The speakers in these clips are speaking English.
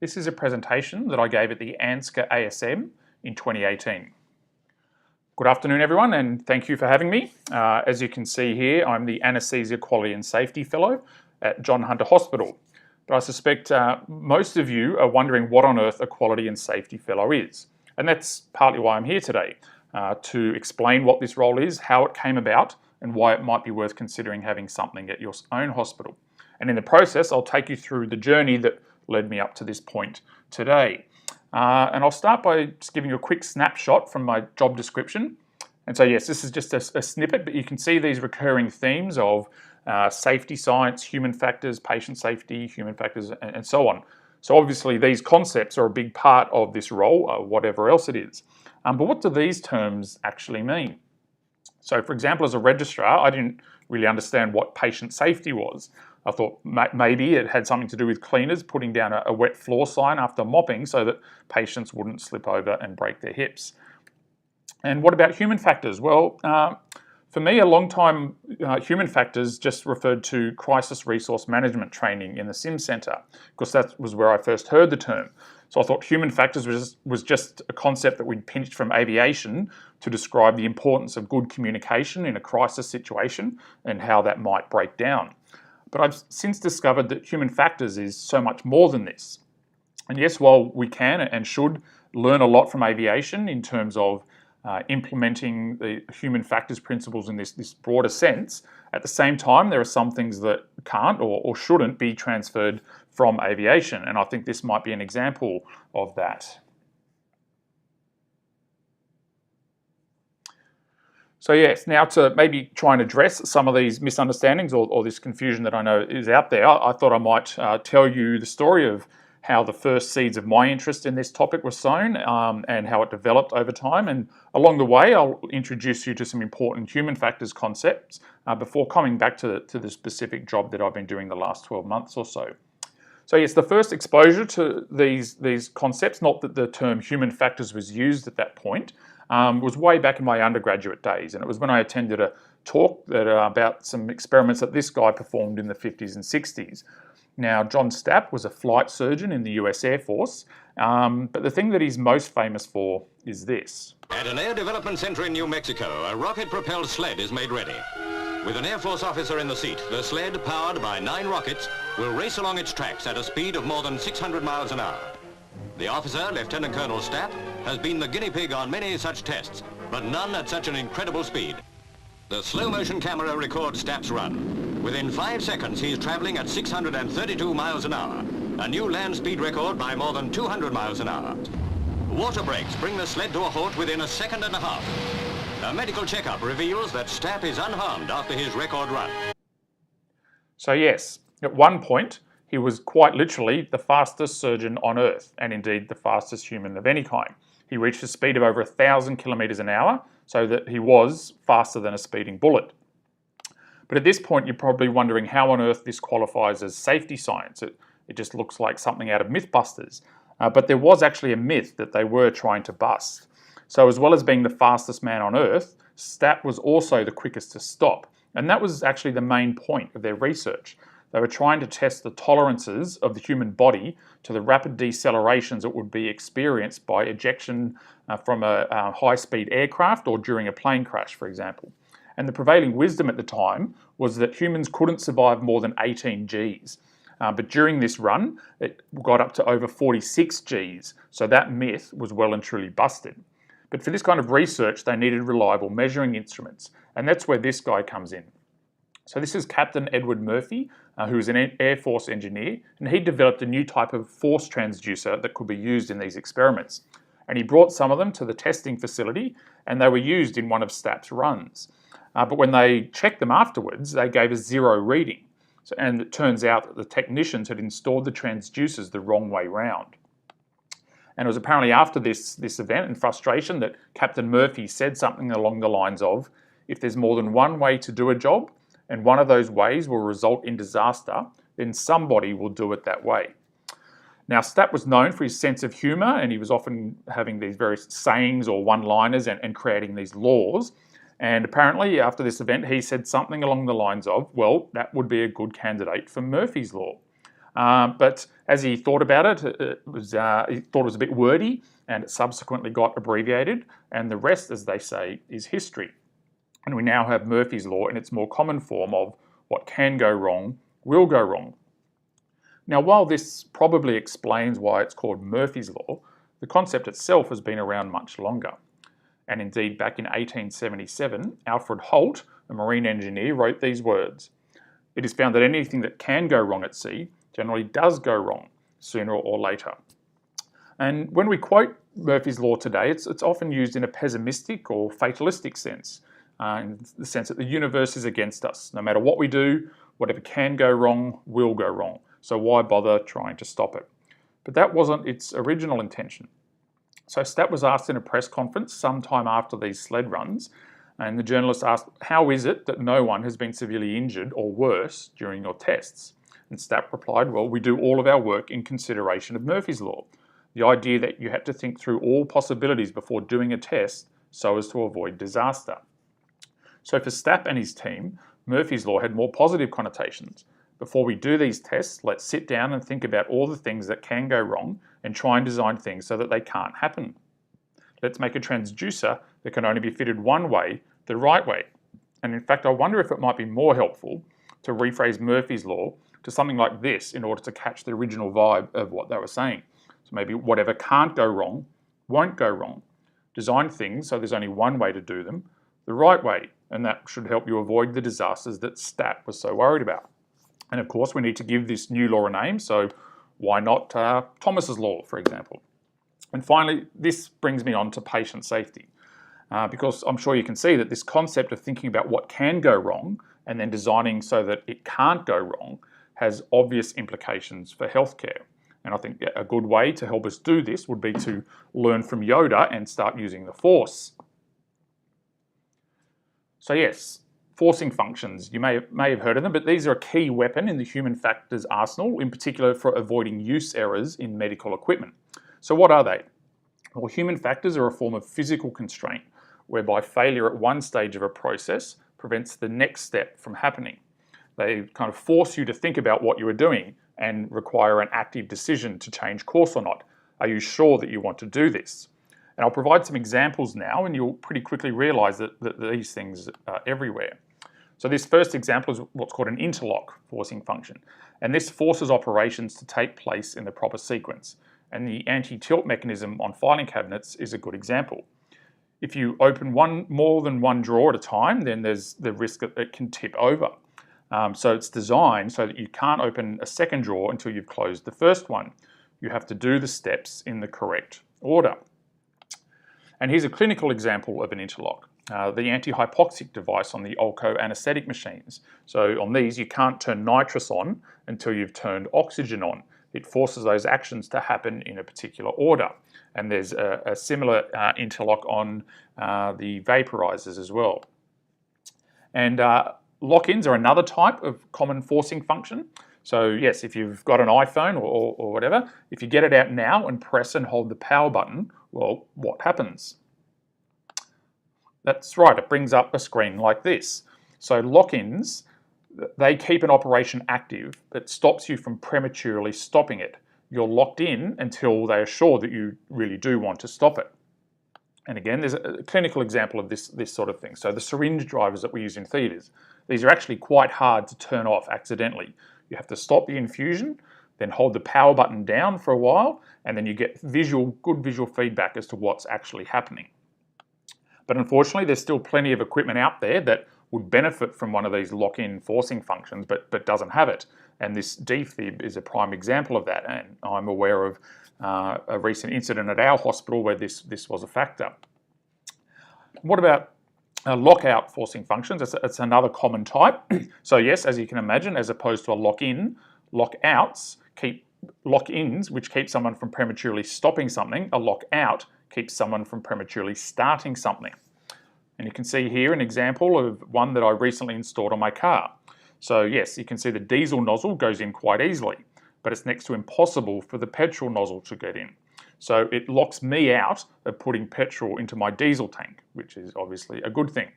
This is a presentation that I gave at the ANZCA ASM in 2018. Good afternoon everyone, and thank you for having me. As you can see here, I'm the Anaesthesia Quality and Safety Fellow at John Hunter Hospital. But I suspect most of you are wondering what on earth a Quality and Safety Fellow is. And that's partly why I'm here today, to explain what this role is, how it came about, and why it might be worth considering having something at your own hospital. And in the process, I'll take you through the journey that led me up to this point today. And I'll start by just giving you a quick snapshot from my job description. And so yes, this is just a snippet, but you can see these recurring themes of safety science, human factors, patient safety, human factors, and so on. So obviously these concepts are a big part of this role, whatever else it is. But what do these terms actually mean? So for example, as a registrar, I didn't really understand what patient safety was. I thought maybe it had something to do with cleaners putting down a wet floor sign after mopping so that patients wouldn't slip over and break their hips. And what about human factors? Well, for me, a long time, human factors just referred to crisis resource management training in the Sim Centre, because that was where I first heard the term. So I thought human factors was just a concept that we'd pinched from aviation to describe the importance of good communication in a crisis situation and how that might break down. But I've since discovered that human factors is so much more than this. And yes, while we can and should learn a lot from aviation in terms of implementing the human factors principles in this broader sense, at the same time, there are some things that can't or shouldn't be transferred from aviation. And I think this might be an example of that. So yes, now to maybe try and address some of these misunderstandings or this confusion that I know is out there, I thought I might tell you the story of how the first seeds of my interest in this topic were sown and how it developed over time. And along the way, I'll introduce you to some important human factors concepts before coming back to the specific job that I've been doing the last 12 months or so. So yes, the first exposure to these concepts, not that the term human factors was used at that point, was way back in my undergraduate days. And it was when I attended a talk about some experiments that this guy performed in the 50s and 60s. Now, John Stapp was a flight surgeon in the US Air Force, but the thing that he's most famous for is this. At an air development center in New Mexico, a rocket-propelled sled is made ready. With an Air Force officer in the seat, the sled, powered by 9 rockets, will race along its tracks at a speed of more than 600 miles an hour. The officer, Lieutenant Colonel Stapp, has been the guinea pig on many such tests, but none at such an incredible speed. The slow-motion camera records Stapp's run. Within 5 seconds, he's traveling at 632 miles an hour, a new land speed record by more than 200 miles an hour. Water breaks bring the sled to a halt within a second and a half. A medical checkup reveals that Stapp is unharmed after his record run. So yes, at one point, he was quite literally the fastest surgeon on Earth, and indeed the fastest human of any kind. He reached a speed of over 1,000 kilometers an hour, so that he was faster than a speeding bullet. But at this point, you're probably wondering how on earth this qualifies as safety science. It just looks like something out of Mythbusters. But there was actually a myth that they were trying to bust. So as well as being the fastest man on Earth, Stapp was also the quickest to stop. And that was actually the main point of their research. They were trying to test the tolerances of the human body to the rapid decelerations that would be experienced by ejection from a high-speed aircraft or during a plane crash, for example. And the prevailing wisdom at the time was that humans couldn't survive more than 18 Gs. But during this run, it got up to over 46 Gs. So that myth was well and truly busted. But for this kind of research, they needed reliable measuring instruments. And that's where this guy comes in. So this is Captain Edward Murphy, who is an Air Force engineer, and he developed a new type of force transducer that could be used in these experiments. And he brought some of them to the testing facility, and they were used in one of Stapp's runs. But when they checked them afterwards, they gave a 0 reading. And it turns out that the technicians had installed the transducers the wrong way round. And it was apparently after this event and frustration that Captain Murphy said something along the lines of, if there's more than one way to do a job, and one of those ways will result in disaster, then somebody will do it that way. Now, Stapp was known for his sense of humour, and he was often having these various sayings or one-liners and creating these laws. And apparently, after this event, he said something along the lines of, well, that would be a good candidate for Murphy's Law. But as he thought about it, he thought it was a bit wordy, and it subsequently got abbreviated, and the rest, as they say, is history. And we now have Murphy's Law in its more common form of what can go wrong will go wrong. Now, while this probably explains why it's called Murphy's Law, the concept itself has been around much longer. And indeed, back in 1877, Alfred Holt, a marine engineer, wrote these words: "It is found that anything that can go wrong at sea generally does go wrong sooner or later." And when we quote Murphy's Law today, it's often used in a pessimistic or fatalistic sense, in the sense that the universe is against us. No matter what we do, whatever can go wrong will go wrong. So why bother trying to stop it? But that wasn't its original intention. So Stapp was asked in a press conference sometime after these sled runs, and the journalist asked, "How is it that no one has been severely injured or worse during your tests?" And Stapp replied, "Well, we do all of our work in consideration of Murphy's Law, the idea that you had to think through all possibilities before doing a test so as to avoid disaster." So for Stapp and his team, Murphy's Law had more positive connotations. Before we do these tests, let's sit down and think about all the things that can go wrong and try and design things so that they can't happen. Let's make a transducer that can only be fitted one way, the right way. And in fact, I wonder if it might be more helpful to rephrase Murphy's Law to something like this in order to catch the original vibe of what they were saying. So maybe whatever can't go wrong, won't go wrong. Design things so there's only one way to do them, the right way, and that should help you avoid the disasters that Stapp was so worried about. And of course, we need to give this new law a name, so why not Thomas's Law, for example? And finally, this brings me on to patient safety, because I'm sure you can see that this concept of thinking about what can go wrong and then designing so that it can't go wrong has obvious implications for healthcare. And I think a good way to help us do this would be to learn from Yoda and start using the Force. So yes, forcing functions, you may have heard of them, but these are a key weapon in the human factors arsenal, in particular for avoiding use errors in medical equipment. So what are they? Well, human factors are a form of physical constraint whereby failure at one stage of a process prevents the next step from happening. They kind of force you to think about what you are doing and require an active decision to change course or not. Are you sure that you want to do this? And I'll provide some examples now, and you'll pretty quickly realize that these things are everywhere. So this first example is what's called an interlock forcing function. And this forces operations to take place in the proper sequence. And the anti-tilt mechanism on filing cabinets is a good example. If you open more than one drawer at a time, then there's the risk that it can tip over. So it's designed so that you can't open a second drawer until you've closed the first one. You have to do the steps in the correct order. And here's a clinical example of an interlock. The anti-hypoxic device on the Olco anaesthetic machines. So on these, you can't turn nitrous on until you've turned oxygen on. It forces those actions to happen in a particular order. And there's a similar interlock on the vaporizers as well. And lock-ins are another type of common forcing function. So yes, if you've got an iPhone or whatever, if you get it out now and press and hold the power button, well, what happens? That's right, it brings up a screen like this. So lock-ins, they keep an operation active that stops you from prematurely stopping it. You're locked in until they are sure that you really do want to stop it. And again, there's a clinical example of this sort of thing. So the syringe drivers that we use in theatres, these are actually quite hard to turn off accidentally. You have to stop the infusion, then hold the power button down for a while, and then you get good visual feedback as to what's actually happening. But unfortunately, there's still plenty of equipment out there that would benefit from one of these lock-in forcing functions, but doesn't have it. And this defib is a prime example of that. And I'm aware of a recent incident at our hospital where this was a factor. What about lockout forcing functions? It's another common type. So yes, as you can imagine, as opposed to a lock-in, lock-outs keep lock-ins, which keep someone from prematurely stopping something. A lock-out keeps someone from prematurely starting something. And you can see here an example of one that I recently installed on my car. So yes, you can see the diesel nozzle goes in quite easily, but it's next to impossible for the petrol nozzle to get in. So it locks me out of putting petrol into my diesel tank, which is obviously a good thing.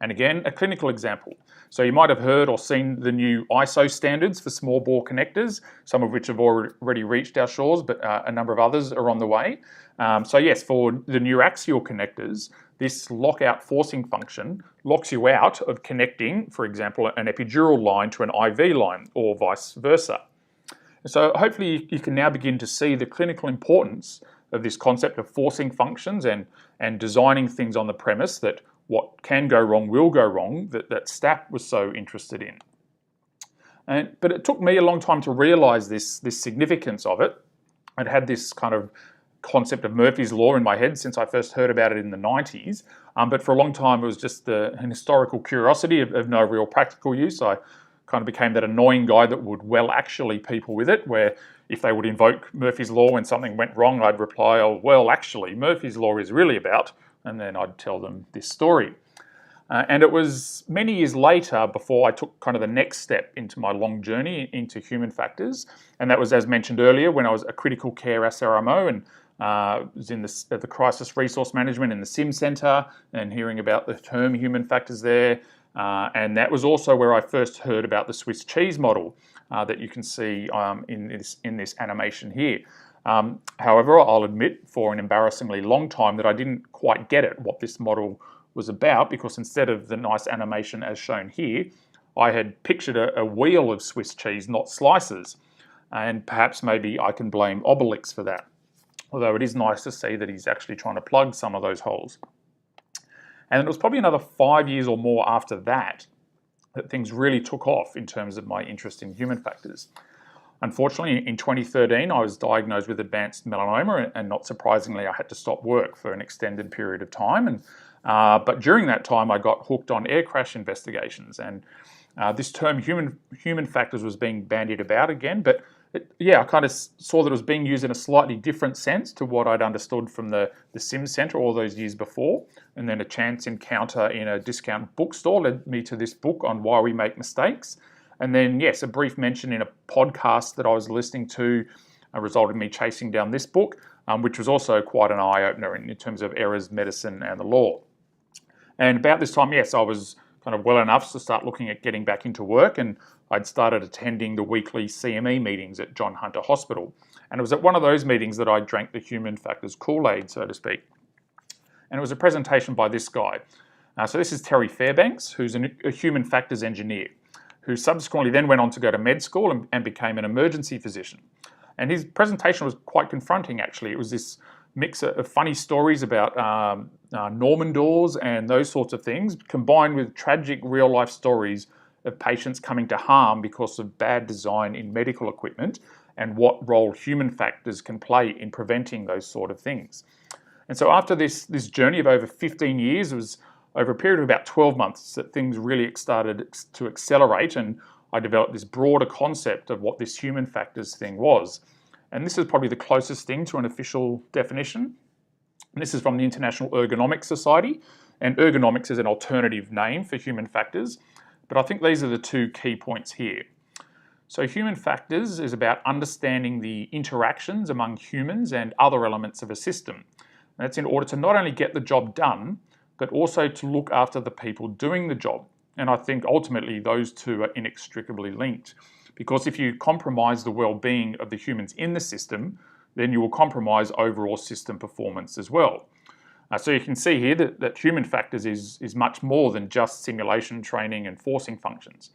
And again, a clinical example. So you might have heard or seen the new ISO standards for small bore connectors, some of which have already reached our shores, but a number of others are on the way. So yes, for the new axial connectors, this lockout forcing function locks you out of connecting, for example, an epidural line to an IV line or vice versa. So hopefully you can now begin to see the clinical importance of this concept of forcing functions and designing things on the premise that what can go wrong will go wrong, that Stapp was so interested in. But it took me a long time to realise this significance of it. I'd had this kind of concept of Murphy's Law in my head since I first heard about it in the 90s, but for a long time it was just an historical curiosity of no real practical use. I kind of became that annoying guy that would actually people with it, where if they would invoke Murphy's Law when something went wrong, I'd reply, oh, well, actually, Murphy's Law is really about, and then I'd tell them this story. And it was many years later before I took kind of the next step into my long journey into human factors. And that was, as mentioned earlier, when I was a critical care SRMO and was in the crisis resource management in the Sim Centre and hearing about the term human factors there. And that was also where I first heard about the Swiss cheese model that you can see in this animation here. However, I'll admit for an embarrassingly long time that I didn't quite get it, what this model was about, because instead of the nice animation as shown here, I had pictured a wheel of Swiss cheese, not slices. And perhaps maybe I can blame Obelix for that. Although it is nice to see that he's actually trying to plug some of those holes. And it was probably another 5 years or more after that things really took off in terms of my interest in human factors. Unfortunately, in 2013, I was diagnosed with advanced melanoma, and not surprisingly, I had to stop work for an extended period of time. But during that time, I got hooked on air crash investigations, and this term human factors was being bandied about again, but I kind of saw that it was being used in a slightly different sense to what I'd understood from the Sim Centre all those years before. And then a chance encounter in a discount bookstore led me to this book on why we make mistakes. And then, yes, a brief mention in a podcast that I was listening to resulted in me chasing down this book, which was also quite an eye-opener in terms of errors, medicine, and the law. And about this time, yes, I was kind of well enough to start looking at getting back into work, and I'd started attending the weekly CME meetings at John Hunter Hospital. And it was at one of those meetings that I drank the human factors Kool-Aid, so to speak. And it was a presentation by this guy. So this is Terry Fairbanks, who's a human factors engineer, who subsequently then went on to go to med school and became an emergency physician. And his presentation was quite confronting, actually. It was this mix of funny stories about Norman doors and those sorts of things, combined with tragic real-life stories of patients coming to harm because of bad design in medical equipment and what role human factors can play in preventing those sort of things. And so after this journey of over 15 years, it was over a period of about 12 months that things really started to accelerate, and I developed this broader concept of what this human factors thing was. And this is probably the closest thing to an official definition. And this is from the International Ergonomic Society, and ergonomics is an alternative name for human factors. But I think these are the two key points here. So human factors is about understanding the interactions among humans and other elements of a system. And that's in order to not only get the job done, but also to look after the people doing the job. And I think ultimately those two are inextricably linked, because if you compromise the well-being of the humans in the system, then you will compromise overall system performance as well. So you can see here that human factors is much more than just simulation training and forcing functions.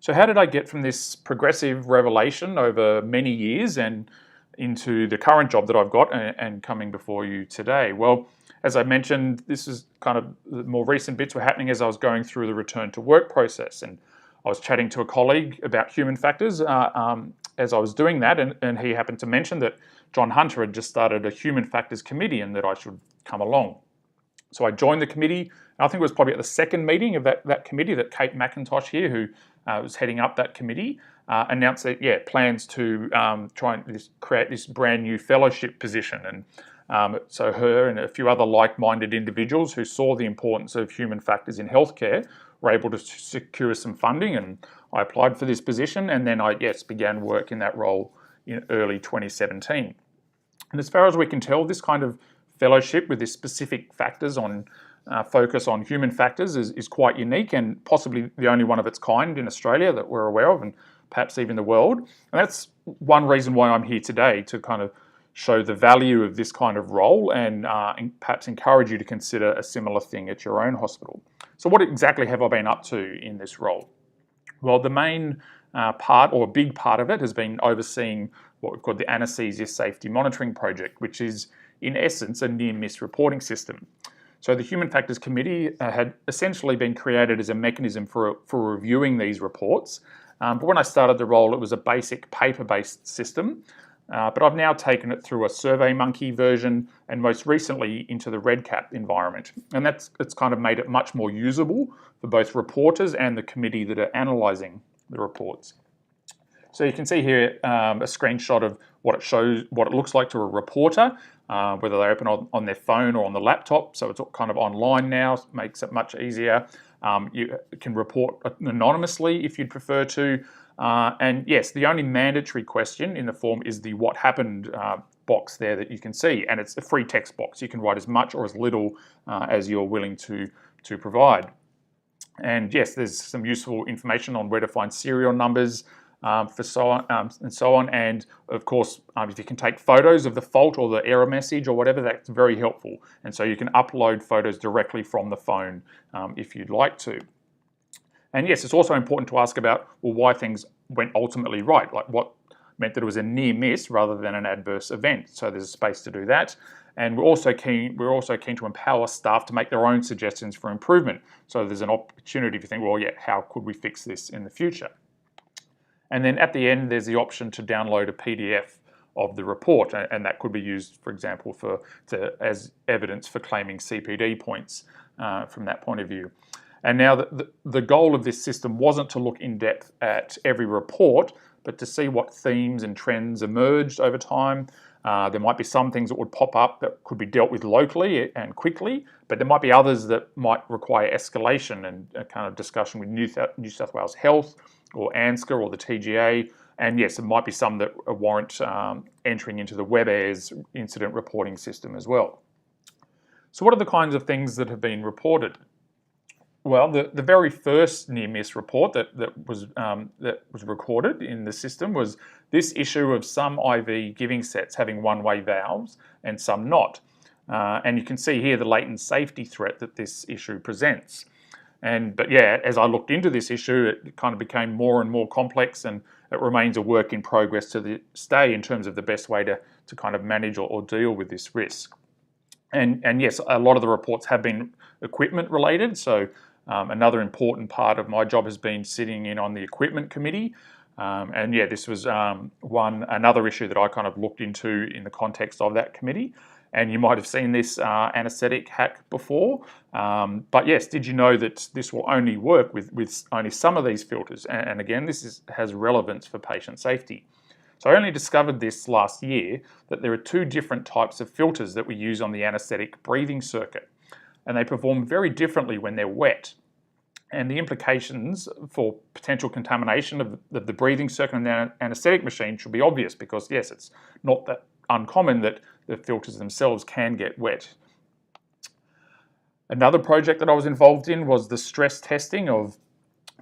So how did I get from this progressive revelation over many years and into the current job that I've got and coming before you today? Well, as I mentioned, this is kind of the more recent bits were happening as I was going through the return to work process, and I was chatting to a colleague about human factors as I was doing that, and he happened to mention that John Hunter had just started a human factors committee and that I should come along. So I joined the committee, and I think it was probably at the second meeting of that committee that Capt here, who was heading up that committee, announced that, plans to try and create this brand new fellowship position. And so her and a few other like-minded individuals who saw the importance of human factors in healthcare were able to secure some funding, and I applied for this position, and then I began work in that role in early 2017. And as far as we can tell, this kind of fellowship with this specific factors on focus on human factors is quite unique and possibly the only one of its kind in Australia that we're aware of, and perhaps even the world. And that's one reason why I'm here today, to kind of show the value of this kind of role and perhaps encourage you to consider a similar thing at your own hospital. So what exactly have I been up to in this role? Well, the main part, or a big part of it, has been overseeing what we've called the Anaesthesia Safety Monitoring Project, which is in essence a near-miss reporting system. So the Human Factors Committee had essentially been created as a mechanism for reviewing these reports. But when I started the role, it was a basic paper-based system. But I've now taken it through a SurveyMonkey version and most recently into the Capt environment. And it's kind of made it much more usable for both reporters and the committee that are analysing the reports. So you can see here a screenshot of what it shows, what it looks like to a reporter, whether they open on their phone or on the laptop. So it's kind of online now, makes it much easier. You can report anonymously if you'd prefer to. And yes, the only mandatory question in the form is the what happened box there that you can see. And it's a free text box. You can write as much or as little as you're willing to provide. And yes, there's some useful information on where to find serial numbers, and so on. And of course, if you can take photos of the fault or the error message or whatever, that's very helpful. And so you can upload photos directly from the phone if you'd like to. And yes, it's also important to ask about, well, why things went ultimately right, like what meant that it was a near miss rather than an adverse event. So there's a space to do that. And we're also keen to empower staff to make their own suggestions for improvement. So there's an opportunity to think, well, yeah, how could we fix this in the future? And then at the end, there's the option to download a PDF of the report, and that could be used, for example, as evidence for claiming CPD points from that point of view. And now the goal of this system wasn't to look in depth at every report, but to see what themes and trends emerged over time. There might be some things that would pop up that could be dealt with locally and quickly, but there might be others that might require escalation and a kind of discussion with New South Wales Health or ANZCA or the TGA. And yes, there might be some that warrant entering into the WebAIRS incident reporting system as well. So what are the kinds of things that have been reported? Well, the very first near-miss report that was recorded in the system was this issue of some IV giving sets having one-way valves and some not. And you can see here the latent safety threat that this issue presents. But yeah, as I looked into this issue, it kind of became more and more complex, and it remains a work in progress to this day in terms of the best way to kind of manage or deal with this risk. And yes, a lot of the reports have been equipment related. So another important part of my job has been sitting in on the equipment committee. And yeah, this was another issue that I kind of looked into in the context of that committee. And you might have seen this anaesthetic hack before. But yes, did you know that this will only work with only some of these filters? And again, this has relevance for patient safety. So I only discovered this last year, that there are two different types of filters that we use on the anaesthetic breathing circuit. And they perform very differently when they're wet. And the implications for potential contamination of the breathing circuit and the anaesthetic machine should be obvious, because yes, it's not that uncommon that the filters themselves can get wet. Another project that I was involved in was the stress testing of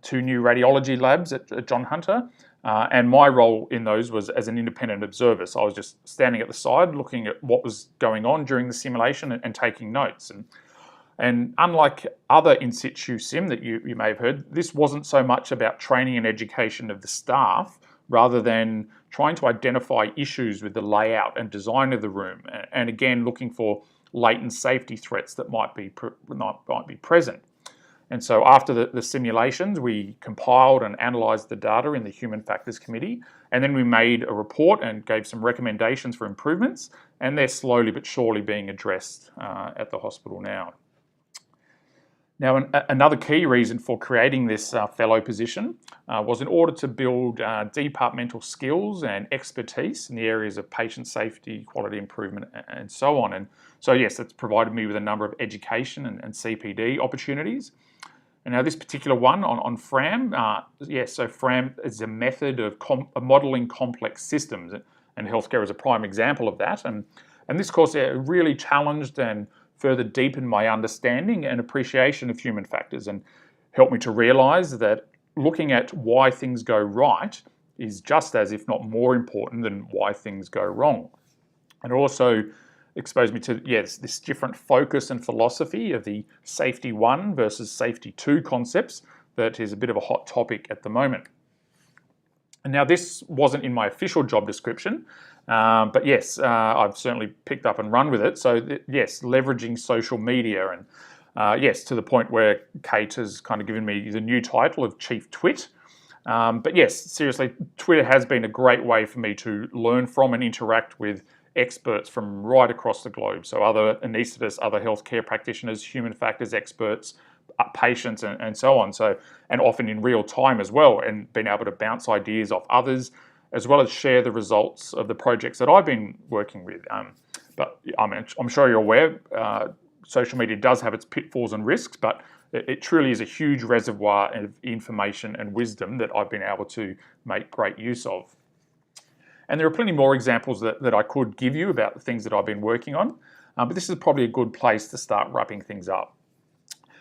two new radiology labs at John Hunter. And my role in those was as an independent observer. So I was just standing at the side looking at what was going on during the simulation and taking notes. And unlike other In-Situ Sim that you may have heard, this wasn't so much about training and education of the staff, rather than trying to identify issues with the layout and design of the room, and again looking for latent safety threats that might be present. And so after the simulations, we compiled and analysed the data in the Human Factors Committee, and then we made a report and gave some recommendations for improvements, and they're slowly but surely being addressed at the hospital now. Now, another key reason for creating this fellow position was in order to build departmental skills and expertise in the areas of patient safety, quality improvement, and so on. And so, yes, it's provided me with a number of education and CPD opportunities. And now this particular one on FRAM, so FRAM is a method of modelling complex systems, and healthcare is a prime example of that. And this course really challenged and further deepened my understanding and appreciation of human factors and helped me to realize that looking at why things go right is just as, if not more important than why things go wrong. And it also exposed me to, yes, this different focus and philosophy of the safety 1 versus safety 2 concepts that is a bit of a hot topic at the moment. And now this wasn't in my official job description, but yes, I've certainly picked up and run with it. So yes, leveraging social media and yes, to the point where Kate has kind of given me the new title of Chief Twit. But yes, seriously, Twitter has been a great way for me to learn from and interact with experts from right across the globe. So other anaesthetists, other healthcare practitioners, human factors experts, patients, and so on. So, and often in real time as well, and being able to bounce ideas off others, as well as share the results of the projects that I've been working with. But I'm sure you're aware, social media does have its pitfalls and risks, but it truly is a huge reservoir of information and wisdom that I've been able to make great use of. And there are plenty more examples that I could give you about the things that I've been working on, but this is probably a good place to start wrapping things up.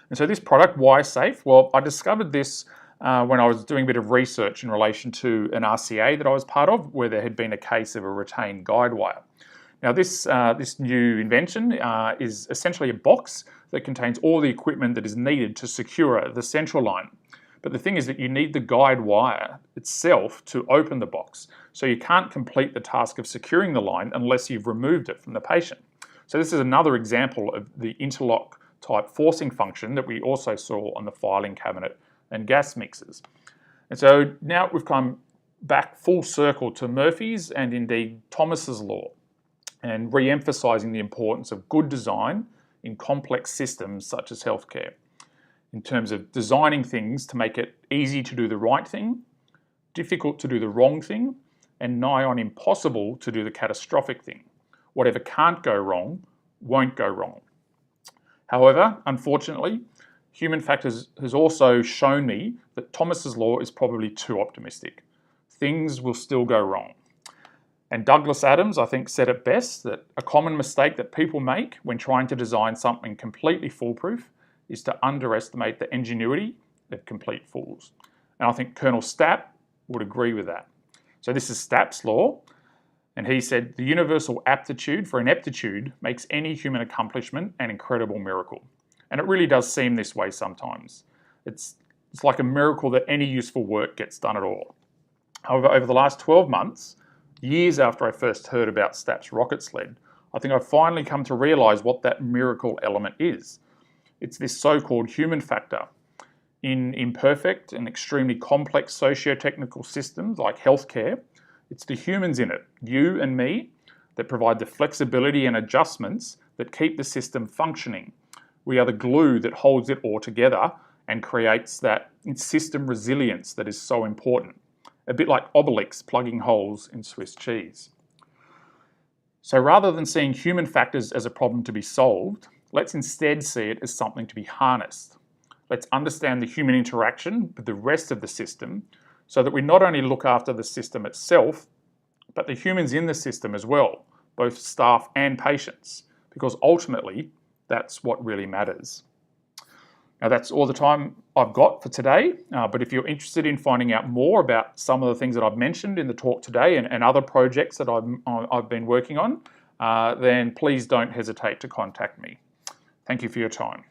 And so this product, Wire Safe, well, I discovered this when I was doing a bit of research in relation to an RCA that I was part of, where there had been a case of a retained guide wire. Now this new invention is essentially a box that contains all the equipment that is needed to secure the central line. But the thing is that you need the guide wire itself to open the box. So you can't complete the task of securing the line unless you've removed it from the patient. So this is another example of the interlock type forcing function that we also saw on the filing cabinet and gas mixers. And so now we've come back full circle to Murphy's and indeed Thomas's law, and re-emphasising the importance of good design in complex systems such as healthcare, in terms of designing things to make it easy to do the right thing, difficult to do the wrong thing, and nigh on impossible to do the catastrophic thing. Whatever can't go wrong won't go wrong. However, unfortunately, human factors has also shown me that Thomas's law is probably too optimistic. Things will still go wrong. And Douglas Adams, I think, said it best, that a common mistake that people make when trying to design something completely foolproof is to underestimate the ingenuity of complete fools. And I think Colonel Stapp would agree with that. So this is Stapp's law, and he said, the universal aptitude for ineptitude makes any human accomplishment an incredible miracle. And it really does seem this way sometimes. It's like a miracle that any useful work gets done at all. However, over the last 12 months, years after I first heard about Stapp's rocket sled, I think I've finally come to realise what that miracle element is. It's this so-called human factor. In imperfect and extremely complex socio-technical systems like healthcare, it's the humans in it, you and me, that provide the flexibility and adjustments that keep the system functioning. We are the glue that holds it all together and creates that system resilience that is so important. A bit like Obelix plugging holes in Swiss cheese. So rather than seeing human factors as a problem to be solved, let's instead see it as something to be harnessed. Let's understand the human interaction with the rest of the system so that we not only look after the system itself, but the humans in the system as well, both staff and patients, because ultimately that's what really matters. Now that's all the time I've got for today, but if you're interested in finding out more about some of the things that I've mentioned in the talk today and other projects that I've been working on, then please don't hesitate to contact me. Thank you for your time.